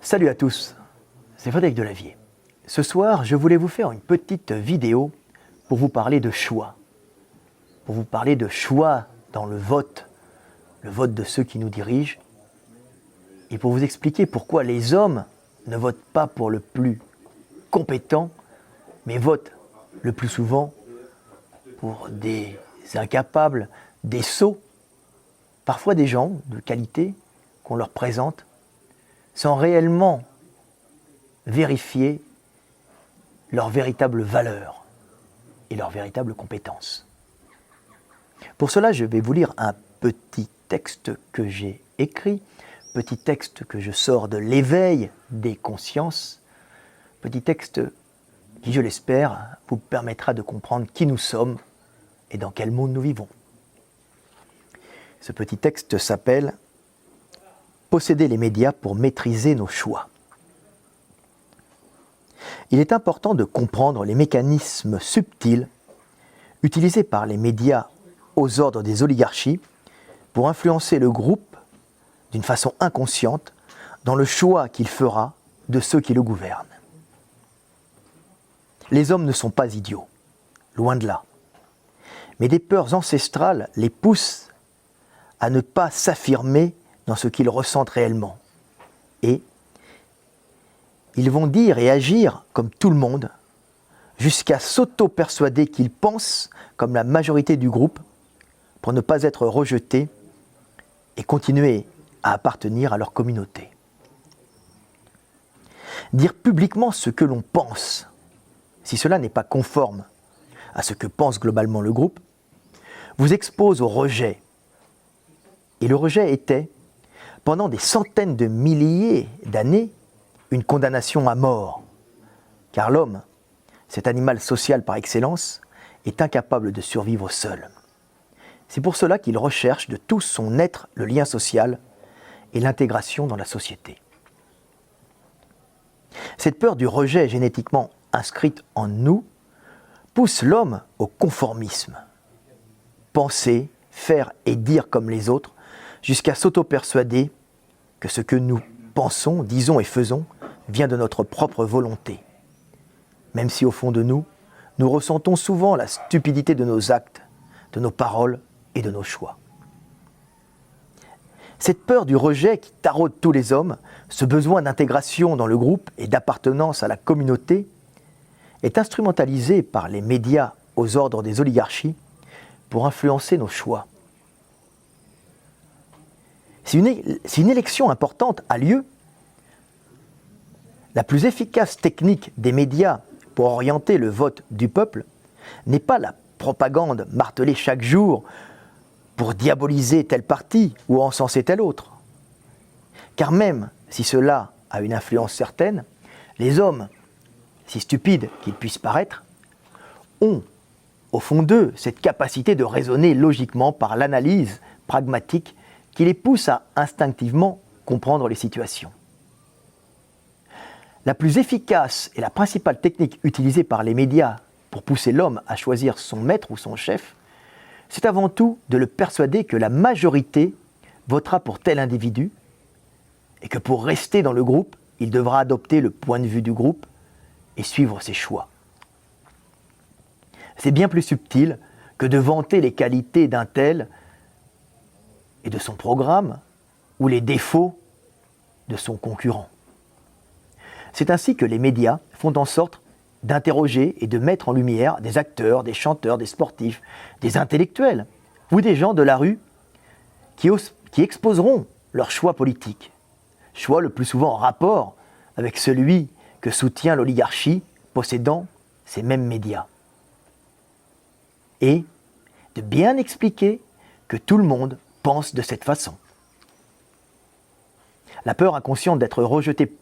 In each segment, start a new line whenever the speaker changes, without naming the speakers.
Salut à tous, c'est Frédéric Delavier. Ce soir, je voulais vous faire une petite vidéo pour vous parler de choix. Pour vous parler de choix dans le vote de ceux qui nous dirigent, et pour vous expliquer pourquoi les hommes ne votent pas pour le plus compétent, mais votent le plus souvent pour des incapables, des sots, parfois des gens de qualité qu'on leur présente, sans réellement vérifier leur véritable valeur et leur véritable compétence. Pour cela, je vais vous lire un petit texte que j'ai écrit, petit texte que je sors de l'éveil des consciences, petit texte qui, je l'espère, vous permettra de comprendre qui nous sommes et dans quel monde nous vivons. Ce petit texte s'appelle « Posséder les médias pour maîtriser nos choix ». Il est important de comprendre les mécanismes subtils utilisés par les médias aux ordres des oligarchies pour influencer le groupe d'une façon inconsciente dans le choix qu'il fera de ceux qui le gouvernent. Les hommes ne sont pas idiots, loin de là. Mais des peurs ancestrales les poussent à ne pas s'affirmer dans ce qu'ils ressentent réellement. Et ils vont dire et agir comme tout le monde, jusqu'à s'auto-persuader qu'ils pensent comme la majorité du groupe pour ne pas être rejetés et continuer à appartenir à leur communauté. Dire publiquement ce que l'on pense, si cela n'est pas conforme à ce que pense globalement le groupe, vous expose au rejet. Et le rejet était, pendant des centaines de milliers d'années, une condamnation à mort. Car l'homme, cet animal social par excellence, est incapable de survivre seul. C'est pour cela qu'il recherche de tout son être le lien social et l'intégration dans la société. Cette peur du rejet génétiquement inscrite en nous pousse l'homme au conformisme. Penser, faire et dire comme les autres, jusqu'à s'auto-persuader que ce que nous pensons, disons et faisons vient de notre propre volonté. Même si au fond de nous, nous ressentons souvent la stupidité de nos actes, de nos paroles et de nos choix. Cette peur du rejet qui taraude tous les hommes, ce besoin d'intégration dans le groupe et d'appartenance à la communauté, est instrumentalisé par les médias aux ordres des oligarchies pour influencer nos choix. Si une élection importante a lieu, la plus efficace technique des médias pour orienter le vote du peuple n'est pas la propagande martelée chaque jour pour diaboliser tel parti ou encenser tel autre. Car même si cela a une influence certaine, les hommes, si stupides qu'ils puissent paraître, ont au fond d'eux cette capacité de raisonner logiquement par l'analyse pragmatique qui les pousse à instinctivement comprendre les situations. La plus efficace et la principale technique utilisée par les médias pour pousser l'homme à choisir son maître ou son chef, c'est avant tout de le persuader que la majorité votera pour tel individu et que pour rester dans le groupe, il devra adopter le point de vue du groupe et suivre ses choix. C'est bien plus subtil que de vanter les qualités d'un tel et de son programme ou les défauts de son concurrent. C'est ainsi que les médias font en sorte d'interroger et de mettre en lumière des acteurs, des chanteurs, des sportifs, des intellectuels ou des gens de la rue qui exposeront leur choix politique, choix le plus souvent en rapport avec celui que soutient l'oligarchie possédant ces mêmes médias. Et de bien expliquer que tout le monde pense de cette façon. La peur inconsciente d'être rejeté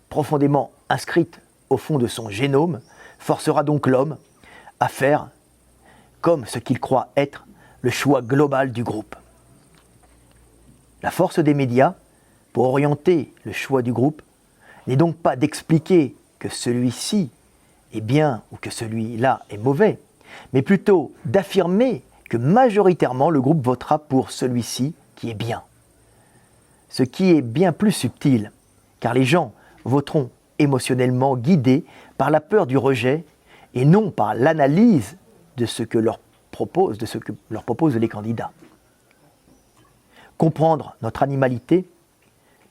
profondément inscrite au fond de son génome forcera donc l'homme à faire comme ce qu'il croit être le choix global du groupe. La force des médias pour orienter le choix du groupe n'est donc pas d'expliquer que celui-ci est bien ou que celui-là est mauvais, mais plutôt d'affirmer que majoritairement le groupe votera pour celui-ci qui est bien. Ce qui est bien plus subtil, car les gens voteront émotionnellement guidés par la peur du rejet et non par l'analyse de ce que leur proposent les candidats. Comprendre notre animalité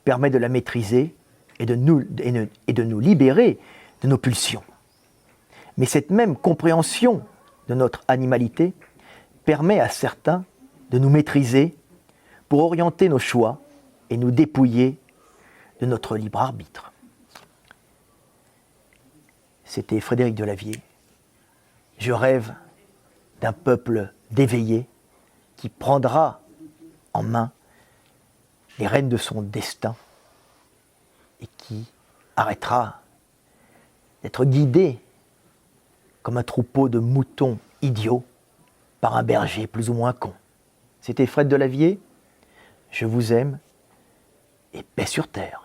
permet de la maîtriser et de nous libérer de nos pulsions. Mais cette même compréhension de notre animalité permet à certains de nous maîtriser pour orienter nos choix et nous dépouiller de notre libre arbitre. C'était Frédéric Delavier. Je rêve d'un peuple d'éveillés qui prendra en main les rênes de son destin et qui arrêtera d'être guidé comme un troupeau de moutons idiots par un berger plus ou moins con. C'était Fred Delavier, je vous aime et paix sur terre.